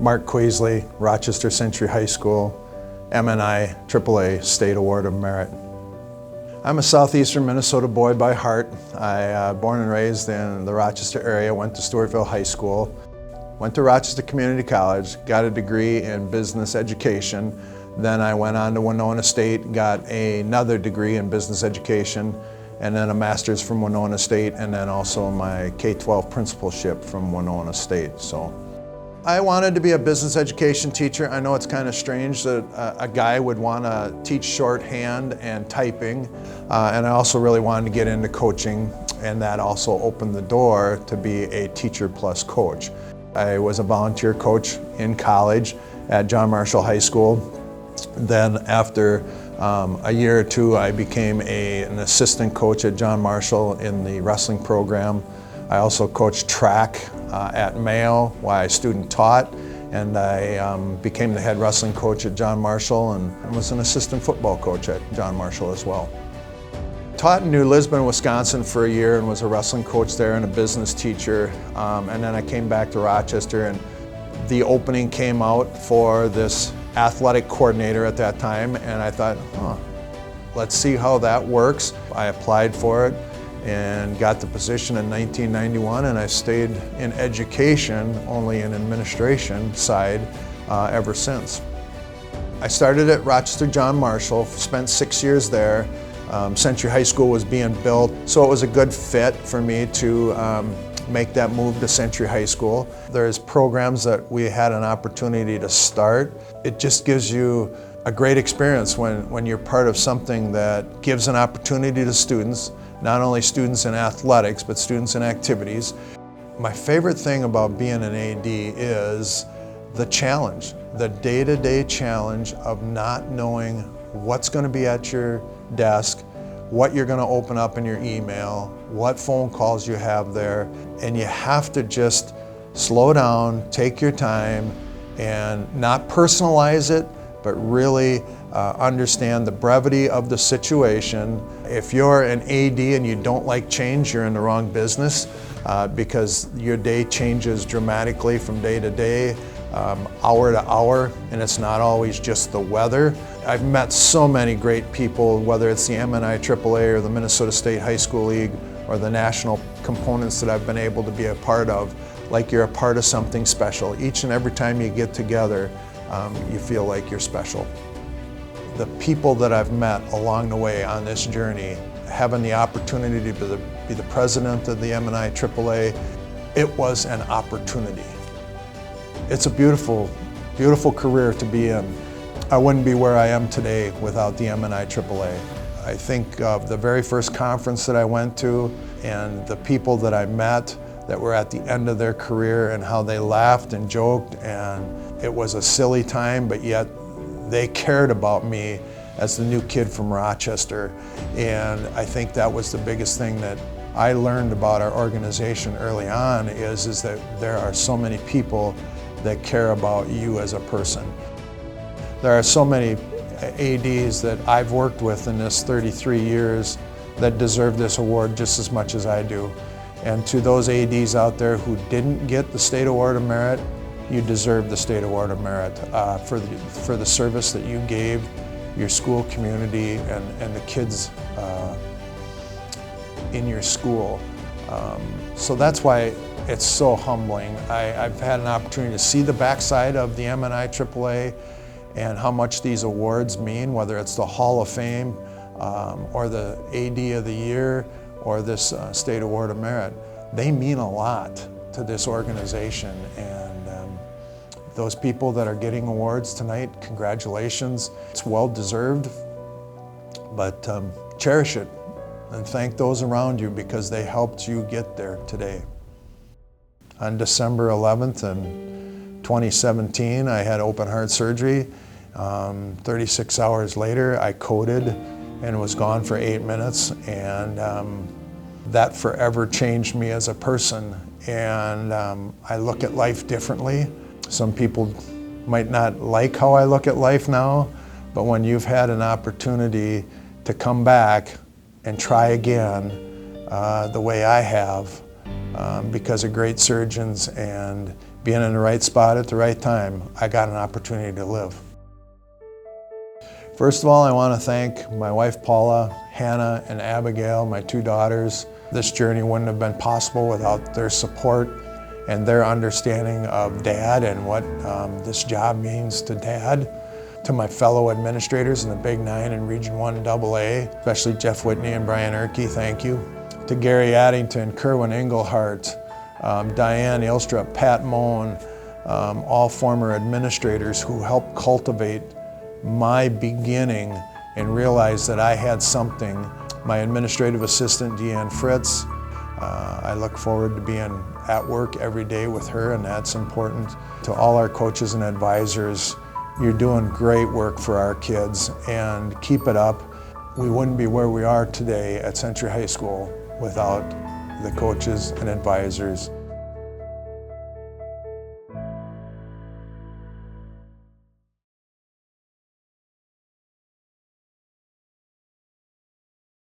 Mark Kuisle, Rochester Century High School, MnIAAA State Award of Merit. I'm a southeastern Minnesota boy by heart. I born and raised in the Rochester area, went to Stewartville High School, went to Rochester Community College, got a degree in business education. Then I went on to Winona State, got another degree in business education, and then a master's from Winona State, and then also my K-12 principalship from Winona State. So I wanted to be a business education teacher. I know it's kind of strange that a guy would want to teach shorthand and typing, and I also really wanted to get into coaching, and that also opened the door to be a teacher plus coach. I was a volunteer coach in college at John Marshall High School. Then after a year or two, I became an assistant coach at John Marshall in the wrestling program. I also coached track at Mayo while I student taught, and I became the head wrestling coach at John Marshall and was an assistant football coach at John Marshall as well. Taught in New Lisbon, Wisconsin for a year and was a wrestling coach there and a business teacher, and then I came back to Rochester, and the opening came out for this athletic coordinator at that time, and I thought, let's see how that works. I applied for it and got the position in 1991, and I stayed in education, only in administration side, ever since. I started at Rochester John Marshall, spent 6 years there. Century High School was being built, so it was a good fit for me to make that move to Century High School. There's programs that we had an opportunity to start. It just gives you a great experience when you're part of something that gives an opportunity to students, not only students in athletics, but students in activities. My favorite thing about being an AD is the challenge, the day-to-day challenge of not knowing what's going to be at your desk, what you're going to open up in your email, what phone calls you have there, and you have to just slow down, take your time, and not personalize it, but really understand the brevity of the situation. If you're an AD and you don't like change, you're in the wrong business because your day changes dramatically from day to day, hour to hour, and it's not always just the weather. I've met so many great people, whether it's the MnIAAA or the Minnesota State High School League or the national components that I've been able to be a part of, like you're a part of something special. Each and every time you get together, you feel like you're special. The people that I've met along the way on this journey, having the opportunity to be the president of the MnIAAA, it was an opportunity. It's a beautiful, beautiful career to be in. I wouldn't be where I am today without the MnIAAA. I think of the very first conference that I went to and the people that I met that were at the end of their career and how they laughed and joked, and it was a silly time, but yet they cared about me as the new kid from Rochester. And I think that was the biggest thing that I learned about our organization early on is that there are so many people that care about you as a person. There are so many ADs that I've worked with in this 33 years that deserve this award just as much as I do. And to those ADs out there who didn't get the State Award of Merit, you deserve the State Award of Merit for the service that you gave your school community and the kids in your school. So that's why it's so humbling. I've had an opportunity to see the backside of the MnIAAA and how much these awards mean, whether it's the Hall of Fame or the AD of the Year or this State Award of Merit. They mean a lot to this organization, and those people that are getting awards tonight, congratulations. It's well deserved, but cherish it and thank those around you because they helped you get there today. On December 11th in 2017, I had open heart surgery. 36 hours later, I coded and was gone for 8 minutes, and that forever changed me as a person. And I look at life differently. Some people might not like how I look at life now, but when you've had an opportunity to come back and try again the way I have, because of great surgeons and being in the right spot at the right time, I got an opportunity to live. First of all, I want to thank my wife Paula, Hannah, and Abigail, my two daughters. This journey wouldn't have been possible without their support and their understanding of Dad and what this job means to Dad. To my fellow administrators in the Big 9 and Region 1 AA, especially Jeff Whitney and Brian Erkey, thank you. To Gary Addington, Kerwin Englehart, Diane Ilstrup, Pat Moen, all former administrators who helped cultivate my beginning and realize that I had something. My administrative assistant, Deanne Fritz, I look forward to being at work every day with her, and that's important. To all our coaches and advisors, you're doing great work for our kids, and keep it up. We wouldn't be where we are today at Century High School without the coaches and advisors.